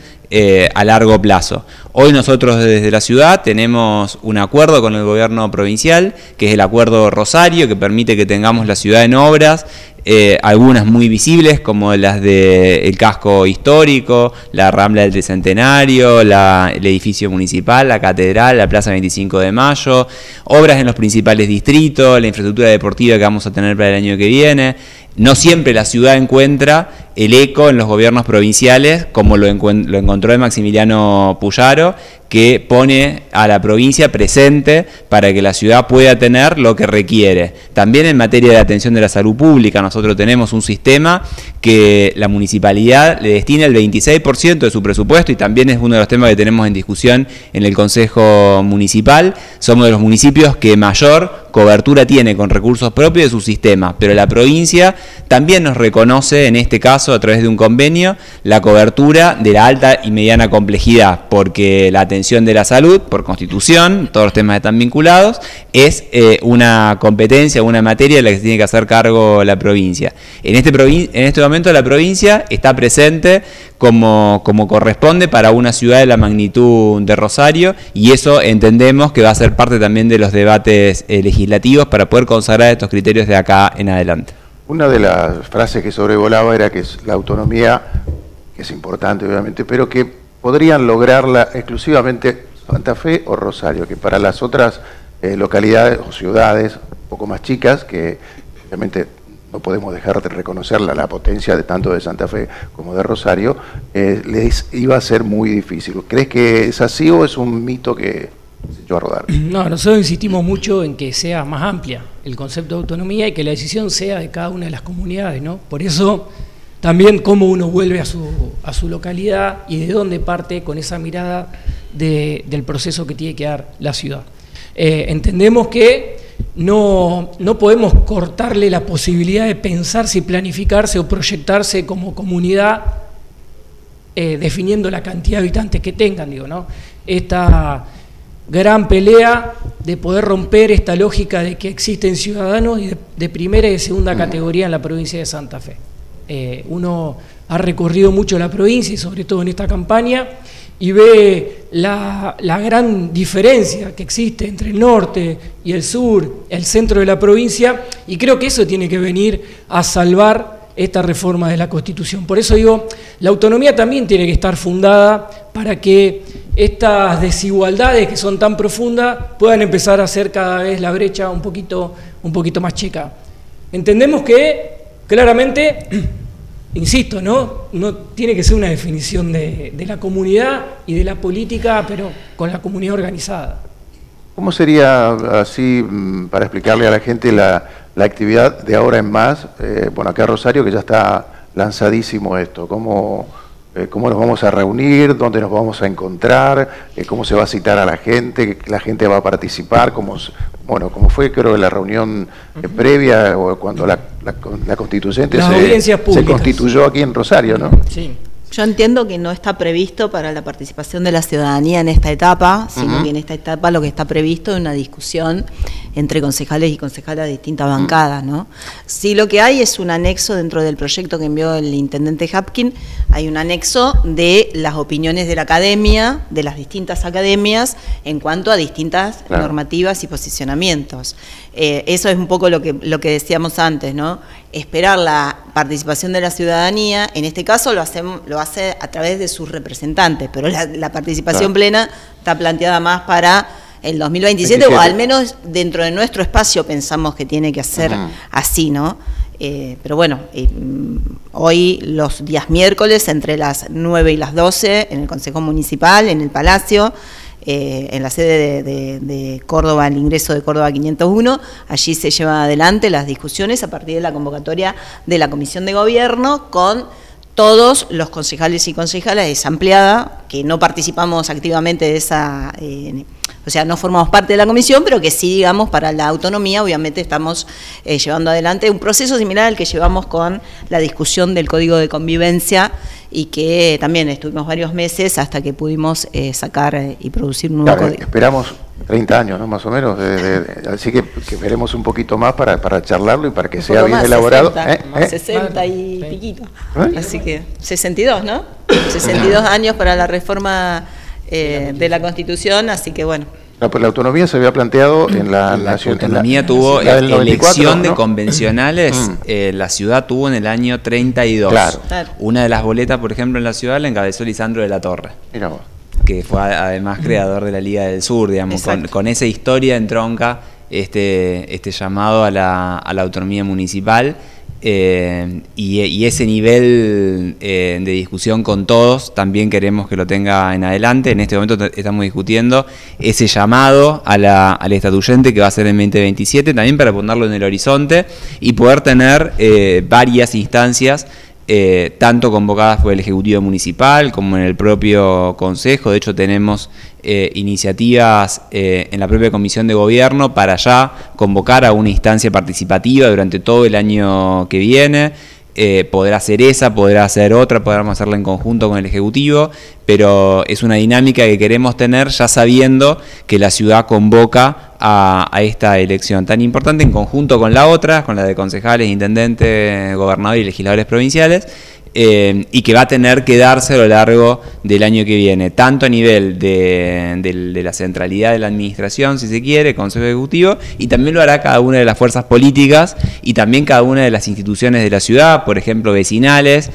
a largo plazo. Hoy nosotros desde la ciudad tenemos un acuerdo con el gobierno provincial, que es el acuerdo Rosario, que permite que tengamos la ciudad en obras, algunas muy visibles como las del casco histórico, la Rambla del Tricentenario, el edificio municipal, la catedral, la Plaza 25 de Mayo, obras en los principales distritos, la infraestructura deportiva que vamos a tener para el año que viene. No siempre la ciudad encuentra el eco en los gobiernos provinciales, como lo encontró Maximiliano Puyaro, que pone a la provincia presente para que la ciudad pueda tener lo que requiere. También en materia de atención de la salud pública, nosotros tenemos un sistema que la municipalidad le destina el 26% de su presupuesto, y también es uno de los temas que tenemos en discusión en el Consejo Municipal. Somos de los municipios que mayor cobertura tiene con recursos propios de su sistema, pero la provincia también nos reconoce, en este caso a través de un convenio, la cobertura de la alta y mediana complejidad, porque la atención de la salud, por constitución, todos los temas están vinculados, es una competencia, una materia de la que se tiene que hacer cargo la provincia. En este momento la provincia está presente como corresponde para una ciudad de la magnitud de Rosario, y eso entendemos que va a ser parte también de los debates legislativos para poder consagrar estos criterios de acá en adelante. Una de las frases que sobrevolaba era que la autonomía, que es importante obviamente, pero que podrían lograrla exclusivamente Santa Fe o Rosario, que para las otras localidades o ciudades un poco más chicas, que obviamente no podemos dejar de reconocer la potencia de tanto de Santa Fe como de Rosario, les iba a ser muy difícil. ¿Crees que es así o es un mito que se echó a rodar? No, nosotros insistimos mucho en que sea más amplia el concepto de autonomía y que la decisión sea de cada una de las comunidades, ¿no? Por eso también cómo uno vuelve a su localidad y de dónde parte con esa mirada del proceso que tiene que dar la ciudad. Entendemos que no podemos cortarle la posibilidad de pensarse y planificarse o proyectarse como comunidad definiendo la cantidad de habitantes que tengan, digo, ¿no? Esta gran pelea de poder romper esta lógica de que existen ciudadanos de primera y de segunda categoría en la provincia de Santa Fe. Uno ha recorrido mucho la provincia y sobre todo en esta campaña y ve la gran diferencia que existe entre el norte y el sur, el centro de la provincia, y creo que eso tiene que venir a salvar esta reforma de la Constitución. Por eso digo, la autonomía también tiene que estar fundada para que estas desigualdades que son tan profundas puedan empezar a hacer cada vez la brecha un poquito más chica. Entendemos que claramente, insisto, no tiene que ser una definición de la comunidad y de la política, pero con la comunidad organizada. ¿Cómo sería así, para explicarle a la gente la actividad de ahora en más? Bueno, acá en Rosario que ya está lanzadísimo esto, ¿cómo nos vamos a reunir? ¿Dónde nos vamos a encontrar? ¿Cómo se va a citar a la gente? ¿La gente va a participar? ¿Cómo fue, creo, la reunión previa o cuando la constituyente se constituyó aquí en Rosario, ¿no? Sí. Yo entiendo que no está previsto para la participación de la ciudadanía en esta etapa, sino que en esta etapa lo que está previsto es una discusión entre concejales y concejalas de distintas bancadas, ¿no? Sí, lo que hay es un anexo dentro del proyecto que envió el intendente Hapkin, hay un anexo de las opiniones de la academia, de las distintas academias, en cuanto a distintas normativas y posicionamientos. Eso es un poco lo que decíamos antes, ¿no? Esperar la participación de la ciudadanía, en este caso lo hace a través de sus representantes, pero la participación plena está planteada más para el 2027, o al menos dentro de nuestro espacio pensamos que tiene que ser así, ¿no? Pero bueno, hoy los días miércoles entre las 9 y las 12 en el Consejo Municipal, en el Palacio, en la sede de Córdoba, el ingreso de Córdoba 501, allí se llevan adelante las discusiones a partir de la convocatoria de la Comisión de Gobierno con todos los concejales y concejalas, es ampliada, que no participamos activamente de esa, o sea, no formamos parte de la comisión, pero que sí, digamos, para la autonomía, obviamente estamos llevando adelante un proceso similar al que llevamos con la discusión del Código de Convivencia, y que también estuvimos varios meses hasta que pudimos sacar y producir un nuevo código. Esperamos 30 años, ¿no? Más o menos, así que veremos un poquito más para charlarlo y para que sea bien elaborado. 60 y piquito. Así que 62, ¿no? 62 años para la reforma de la Constitución, así que bueno. Pues la autonomía se había planteado en la nación. La autonomía tuvo elección de convencionales, la ciudad tuvo en el año 32. Una de las boletas, por ejemplo, en la ciudad la encabezó Lisandro de la Torre. Mira vos. Que fue además creador de la Liga del Sur, digamos, con esa historia entronca este llamado a la autonomía municipal. Y ese nivel de discusión con todos también queremos que lo tenga en adelante. En este momento estamos discutiendo ese llamado al estatuyente que va a ser en 2027, también para ponerlo en el horizonte y poder tener varias instancias tanto convocadas por el Ejecutivo Municipal como en el propio Consejo. De hecho tenemos iniciativas en la propia Comisión de Gobierno para ya convocar a una instancia participativa durante todo el año que viene. Podrá ser esa, podrá ser otra, podremos hacerla en conjunto con el Ejecutivo, pero es una dinámica que queremos tener ya sabiendo que la ciudad convoca a esta elección tan importante en conjunto con la otra, con la de concejales, intendentes, gobernadores y legisladores provinciales, y que va a tener que darse a lo largo del año que viene, tanto a nivel de la centralidad de la administración, si se quiere, Consejo Ejecutivo, y también lo hará cada una de las fuerzas políticas y también cada una de las instituciones de la ciudad, por ejemplo vecinales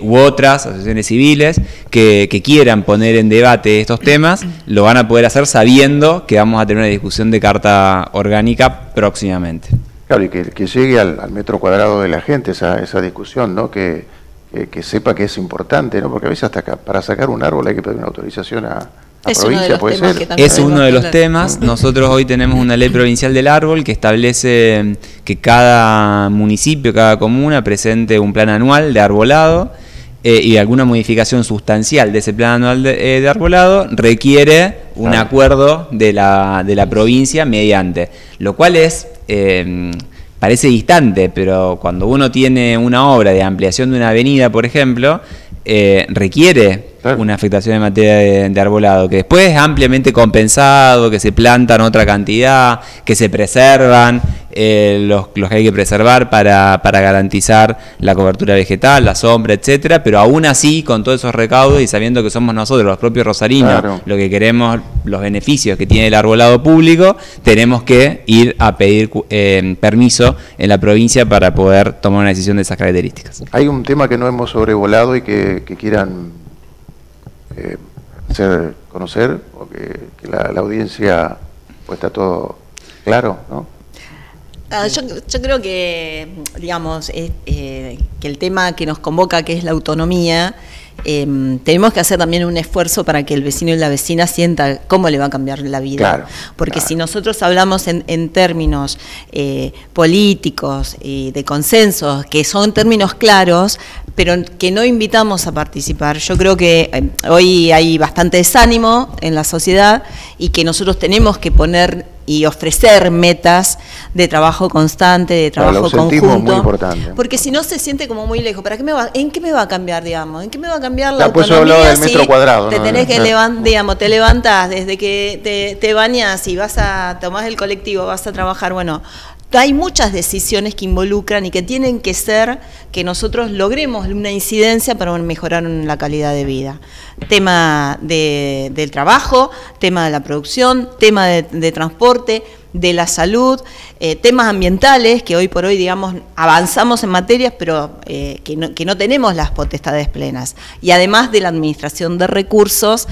u otras asociaciones civiles que quieran poner en debate estos temas, lo van a poder hacer sabiendo que vamos a tener una discusión de carta orgánica próximamente. Claro, y que llegue al metro cuadrado de la gente esa discusión, ¿no? Que sepa que es importante, ¿no? Porque a veces hasta para sacar un árbol hay que pedir una autorización a provincia, puede ser. Es uno de los temas. Nosotros hoy tenemos una ley provincial del árbol que establece que cada municipio, cada comuna presente un plan anual de arbolado y alguna modificación sustancial de ese plan anual de arbolado requiere un acuerdo de la provincia mediante, lo cual es... parece distante, pero cuando uno tiene una obra de ampliación de una avenida, por ejemplo, requiere una afectación en materia de arbolado, que después es ampliamente compensado, que se plantan otra cantidad, que se preservan los que hay que preservar para garantizar la cobertura vegetal, la sombra, etcétera, pero aún así, con todos esos recaudos y sabiendo que somos nosotros, los propios rosarinos, lo que queremos, los beneficios que tiene el arbolado público, tenemos que ir a pedir permiso en la provincia para poder tomar una decisión de esas características. Hay un tema que no hemos sobrevolado y que quieran hacer conocer, o que la audiencia, pues está todo claro, ¿no? Yo creo que, digamos, que el tema que nos convoca, que es la autonomía, tenemos que hacer también un esfuerzo para que el vecino y la vecina sienta cómo le va a cambiar la vida. Porque si nosotros hablamos en términos políticos y de consensos, que son términos claros, pero que no invitamos a participar, yo creo que hoy hay bastante desánimo en la sociedad y que nosotros tenemos que poner y ofrecer metas de trabajo constante, de trabajo conjunto. Muy importante. Porque si no se siente como muy lejos. ¿En qué me va a cambiar, digamos? ¿En qué me va a cambiar la pues autonomía del metro cuadrado, te tenés que te levantás desde que te bañas y tomás el colectivo, vas a trabajar, bueno... Hay muchas decisiones que involucran y que tienen que ser que nosotros logremos una incidencia para mejorar la calidad de vida. Tema del trabajo, tema de la producción, tema de transporte, de la salud, temas ambientales, que hoy por hoy, digamos, avanzamos en materias, pero que no tenemos las potestades plenas. Y además de la administración de recursos,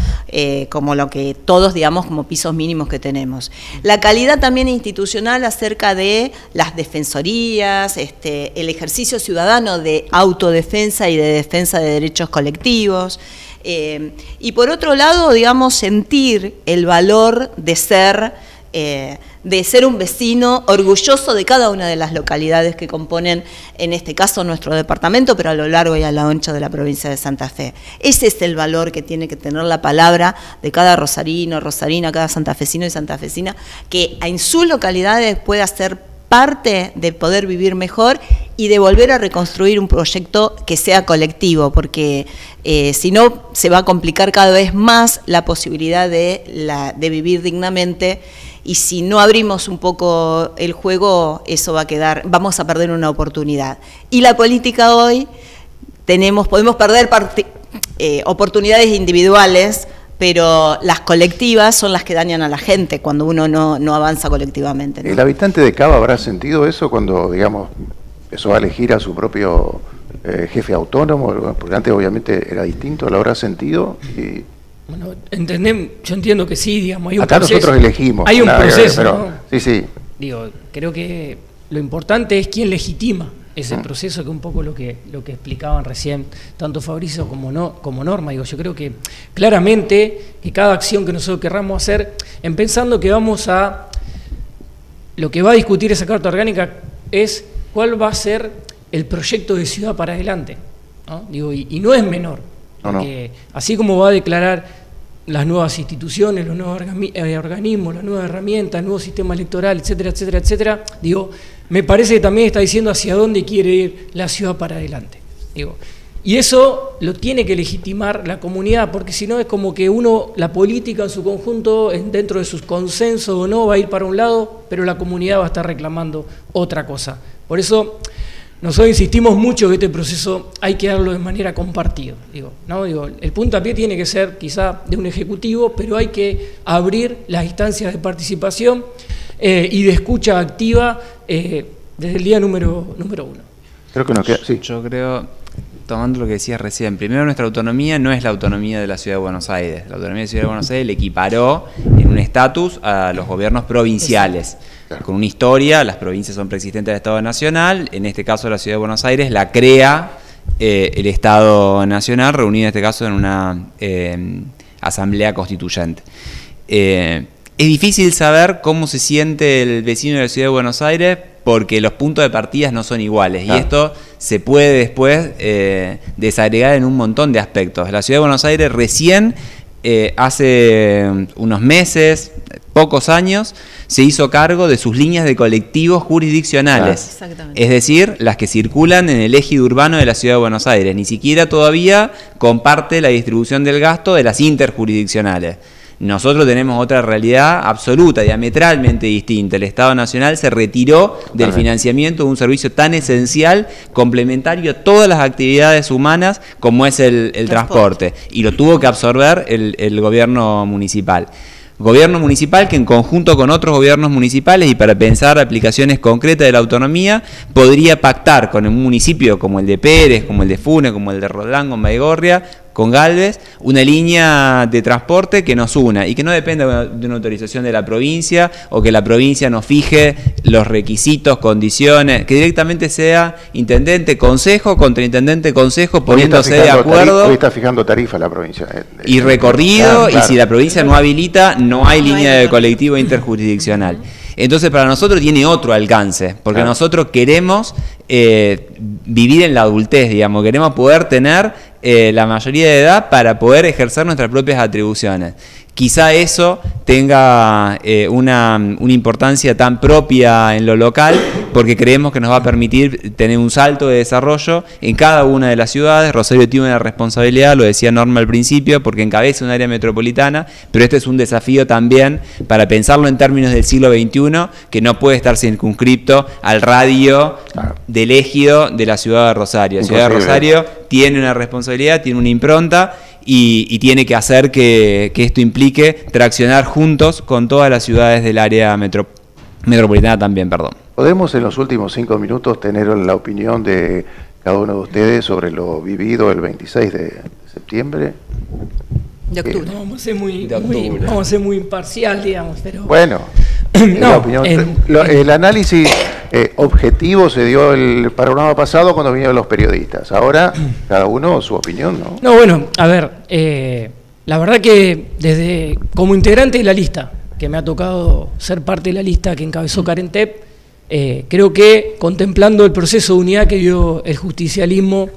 como lo que todos, digamos, como pisos mínimos que tenemos. La calidad también institucional acerca de las defensorías, el ejercicio ciudadano de autodefensa y de defensa de derechos colectivos. Y por otro lado, digamos, sentir el valor de ser un vecino orgulloso de cada una de las localidades que componen, en este caso, nuestro departamento, pero a lo largo y a lo ancho de la provincia de Santa Fe. Ese es el valor que tiene que tener la palabra de cada rosarino, rosarina, cada santafesino y santafesina, que en sus localidades pueda ser parte de poder vivir mejor y de volver a reconstruir un proyecto que sea colectivo, porque si no se va a complicar cada vez más la posibilidad de vivir dignamente. Y si no abrimos un poco el juego, eso va a quedar, vamos a perder una oportunidad. Y la política hoy, podemos perder oportunidades individuales, pero las colectivas son las que dañan a la gente cuando uno no avanza colectivamente, ¿no? ¿El habitante de Cava habrá sentido eso cuando, digamos, empezó a elegir a su propio jefe autónomo? Porque antes obviamente era distinto, ¿lo habrá sentido? Bueno, yo entiendo que sí, digamos, hay un acá proceso. Nosotros elegimos. Hay un proceso, pero, ¿no? Sí. Digo, creo que lo importante es quién legitima ese proceso, que un poco lo que explicaban recién, tanto Fabricio como Norma. Digo, yo creo que claramente que cada acción que nosotros querramos hacer, en pensando que lo que va a discutir esa Carta Orgánica es cuál va a ser el proyecto de ciudad para adelante, ¿no? Digo, y no es menor. Porque así como va a declarar las nuevas instituciones, los nuevos organismos, las nuevas herramientas, el nuevo sistema electoral, etcétera, etcétera, etcétera, digo, me parece que también está diciendo hacia dónde quiere ir la ciudad para adelante. Digo, y eso lo tiene que legitimar la comunidad, porque si no es como que la política en su conjunto, dentro de sus consensos o no, va a ir para un lado, pero la comunidad va a estar reclamando otra cosa. Por eso nosotros insistimos mucho que este proceso hay que darlo de manera compartida. El puntapié tiene que ser quizá de un ejecutivo, pero hay que abrir las instancias de participación y de escucha activa desde el día número 1. Creo que nos queda, sí. Yo creo, tomando lo que decías recién, primero nuestra autonomía no es la autonomía de la Ciudad de Buenos Aires. La autonomía de la Ciudad de Buenos Aires le equiparó en un estatus a los gobiernos provinciales. Con una historia, las provincias son preexistentes del Estado Nacional, en este caso la Ciudad de Buenos Aires la crea el Estado Nacional, reunido en este caso en una asamblea constituyente. Es difícil saber cómo se siente el vecino de la Ciudad de Buenos Aires porque los puntos de partida no son iguales, y esto se puede después desagregar en un montón de aspectos. La Ciudad de Buenos Aires recién, hace unos meses, pocos años, se hizo cargo de sus líneas de colectivos jurisdiccionales, es decir, las que circulan en el ejido urbano de la Ciudad de Buenos Aires. Ni siquiera todavía comparte la distribución del gasto de las interjurisdiccionales. Nosotros tenemos otra realidad absoluta, diametralmente distinta. El Estado Nacional se retiró del financiamiento de un servicio tan esencial, complementario a todas las actividades humanas como es el transporte, y lo tuvo que absorber el gobierno municipal. Gobierno municipal que en conjunto con otros gobiernos municipales y para pensar aplicaciones concretas de la autonomía podría pactar con un municipio como el de Pérez, como el de Funes, como el de Roldán, con Baigorria, con Galvez, una línea de transporte que nos una y que no dependa de una autorización de la provincia o que la provincia nos fije los requisitos, condiciones, que directamente sea intendente, consejo, contraintendente, consejo, poniéndose de acuerdo. Hoy está fijando tarifa la provincia. Y recorrido, y si la provincia no habilita, no hay línea de colectivo interjurisdiccional. Entonces para nosotros tiene otro alcance, porque nosotros queremos vivir en la adultez, digamos, queremos poder tener la mayoría de edad para poder ejercer nuestras propias atribuciones. Quizá eso tenga una importancia tan propia en lo local, porque creemos que nos va a permitir tener un salto de desarrollo en cada una de las ciudades. Rosario tiene una responsabilidad, lo decía Norma al principio, porque encabeza un área metropolitana, pero este es un desafío también para pensarlo en términos del siglo XXI, que no puede estar circunscripto al radio del ejido de la ciudad de Rosario. La ciudad de Rosario tiene una responsabilidad, tiene una impronta, y tiene que hacer que esto implique traccionar juntos con todas las ciudades del área metropolitana también, perdón. ¿Podemos en los últimos 5 minutos tener la opinión de cada uno de ustedes sobre lo vivido el 26 de septiembre? De octubre. No, vamos a ser muy imparcial, digamos, pero... Bueno, no, el análisis objetivo se dio el programa pasado cuando vinieron los periodistas. Ahora, cada uno su opinión, ¿no? No, bueno, a ver, la verdad que como integrante de la lista, que me ha tocado ser parte de la lista que encabezó Karen Tepp, creo que contemplando el proceso de unidad que dio el justicialismo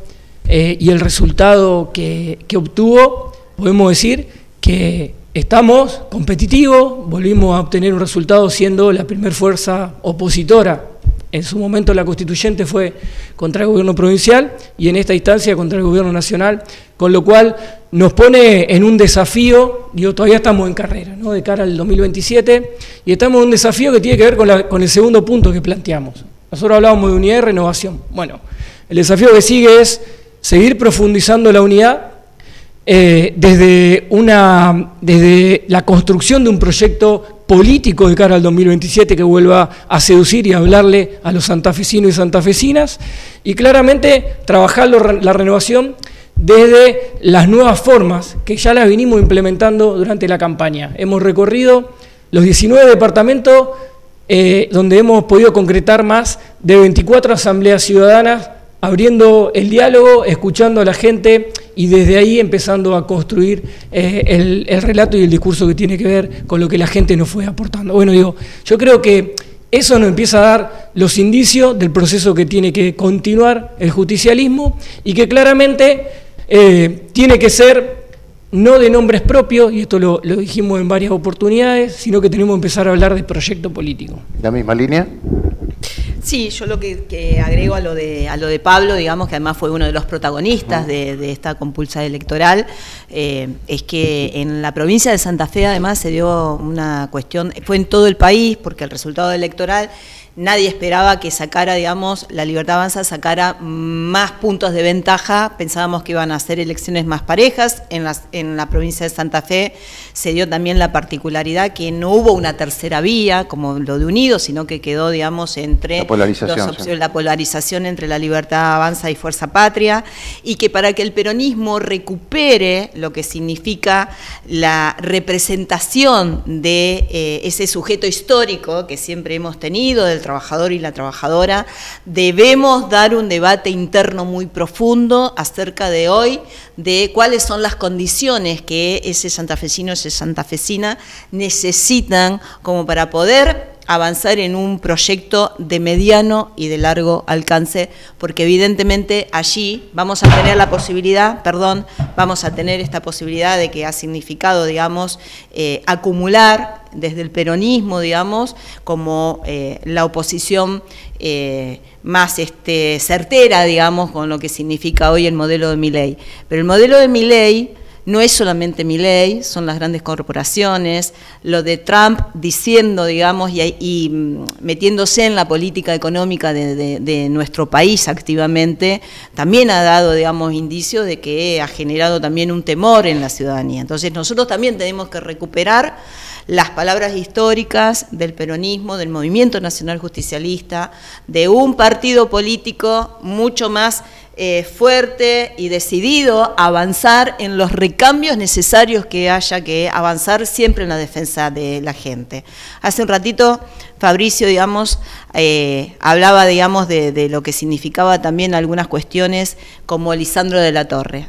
y el resultado que obtuvo, podemos decir que estamos competitivos, volvimos a obtener un resultado siendo la primer fuerza opositora. En su momento la constituyente fue contra el gobierno provincial y en esta instancia contra el gobierno nacional, con lo cual nos pone en un desafío, todavía estamos en carrera, ¿no?, de cara al 2027, y estamos en un desafío que tiene que ver con el segundo punto que planteamos. Nosotros hablábamos de unidad y renovación. Bueno, el desafío que sigue es seguir profundizando la unidad, desde la construcción de un proyecto político de cara al 2027 que vuelva a seducir y a hablarle a los santafesinos y santafesinas, y claramente trabajar la renovación desde las nuevas formas que ya las vinimos implementando durante la campaña. Hemos recorrido los 19 departamentos donde hemos podido concretar más de 24 asambleas ciudadanas, abriendo el diálogo, escuchando a la gente y desde ahí empezando a construir el relato y el discurso que tiene que ver con lo que la gente nos fue aportando. Bueno, yo creo que eso nos empieza a dar los indicios del proceso que tiene que continuar el justicialismo y que claramente tiene que ser no de nombres propios, y esto lo dijimos en varias oportunidades, sino que tenemos que empezar a hablar de proyecto político. ¿La misma línea? Sí, yo lo que agrego a lo de Pablo, digamos, que además fue uno de los protagonistas de esta compulsa electoral, es que en la provincia de Santa Fe además se dio una cuestión, fue en todo el país, porque el resultado electoral nadie esperaba que sacara, digamos, la Libertad Avanza sacara más puntos de ventaja. Pensábamos que iban a ser elecciones más parejas. En la provincia de Santa Fe se dio también la particularidad que no hubo una tercera vía, como lo de Unidos, sino que quedó, digamos, entre la polarización entre la Libertad Avanza y Fuerza Patria, y que para que el peronismo recupere lo que significa la representación de ese sujeto histórico que siempre hemos tenido, del trabajador y la trabajadora, debemos dar un debate interno muy profundo acerca de hoy, de cuáles son las condiciones que ese santafesino, esa santafesina necesitan como para poder avanzar en un proyecto de mediano y de largo alcance, porque evidentemente allí vamos a tener la posibilidad, vamos a tener esta posibilidad de que ha significado, digamos, acumular desde el peronismo, digamos, como la oposición más certera, digamos, con lo que significa hoy el modelo de Milei. Pero el modelo de Milei no es solamente Milei, son las grandes corporaciones, lo de Trump diciendo, digamos, y metiéndose en la política económica de nuestro país activamente, también ha dado, digamos, indicios de que ha generado también un temor en la ciudadanía. Entonces nosotros también tenemos que recuperar las palabras históricas del peronismo, del movimiento nacional justicialista, de un partido político mucho más fuerte y decidido a avanzar en los recambios necesarios que haya que avanzar siempre en la defensa de la gente. Hace un ratito Fabricio, digamos, hablaba, digamos, de lo que significaba también algunas cuestiones como Lisandro de la Torre.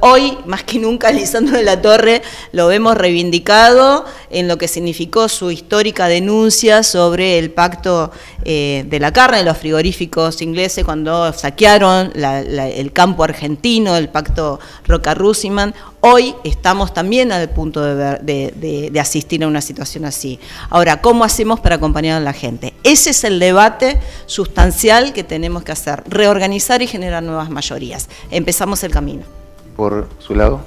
Hoy, más que nunca, Lisandro de la Torre lo vemos reivindicado en lo que significó su histórica denuncia sobre el pacto de la carne de los frigoríficos ingleses cuando saquearon la el campo argentino, el pacto Roca-Russiman. Hoy estamos también al punto de asistir a una situación así. Ahora, ¿cómo hacemos para acompañar a la gente? Ese es el debate sustancial que tenemos que hacer, reorganizar y generar nuevas mayorías. Empezamos el camino. ¿Por su lado?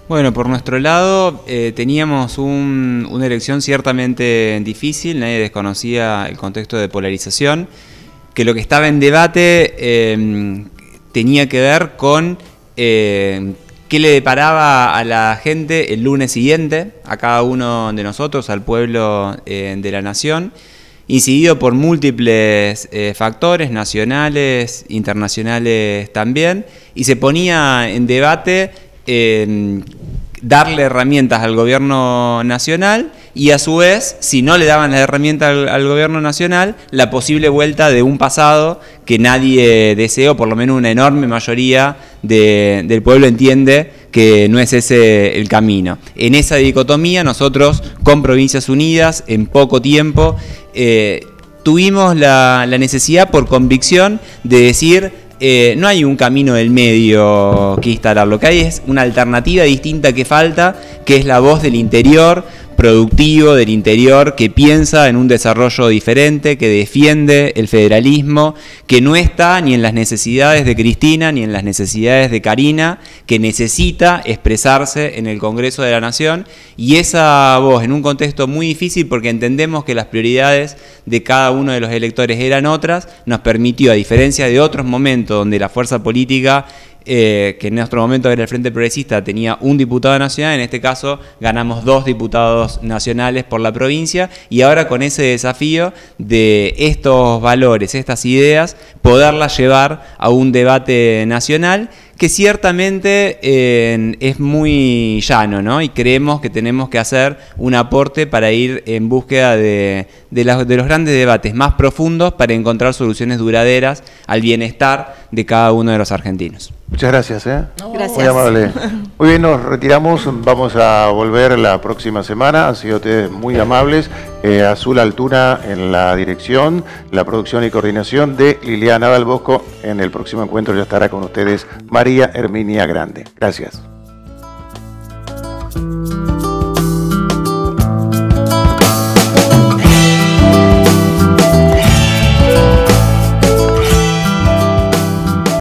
Bueno, por nuestro lado teníamos una elección ciertamente difícil, nadie desconocía el contexto de polarización, que lo que estaba en debate tenía que ver con qué le deparaba a la gente el lunes siguiente, a cada uno de nosotros, al pueblo de la nación, incidido por múltiples factores nacionales, internacionales también, y se ponía en debate darle herramientas al gobierno nacional y a su vez, si no le daban las herramientas al gobierno nacional, la posible vuelta de un pasado que nadie deseó, por lo menos una enorme mayoría del pueblo entiende que no es ese el camino. En esa dicotomía nosotros, con Provincias Unidas, en poco tiempo, tuvimos la necesidad por convicción de decir no hay un camino del medio que instalar, lo que hay es una alternativa distinta que falta, que es la voz del interior, productivo del interior, que piensa en un desarrollo diferente, que defiende el federalismo, que no está ni en las necesidades de Cristina ni en las necesidades de Karina, que necesita expresarse en el Congreso de la Nación, y esa voz en un contexto muy difícil, porque entendemos que las prioridades de cada uno de los electores eran otras, nos permitió, a diferencia de otros momentos donde la fuerza política que en nuestro momento era el Frente Progresista, tenía un diputado nacional, en este caso ganamos 2 diputados nacionales por la provincia, y ahora con ese desafío de estos valores, estas ideas, poderlas llevar a un debate nacional que ciertamente es muy llano, ¿no? Y creemos que tenemos que hacer un aporte para ir en búsqueda de los grandes debates más profundos para encontrar soluciones duraderas al bienestar de cada uno de los argentinos. Muchas gracias. Gracias. Muy amable. Muy bien, nos retiramos, vamos a volver la próxima semana, han sido ustedes muy amables. Azul Altuna en la dirección, la producción y coordinación de Liliana Dal Bosco. En el próximo encuentro ya estará con ustedes María Herminia Grande. Gracias.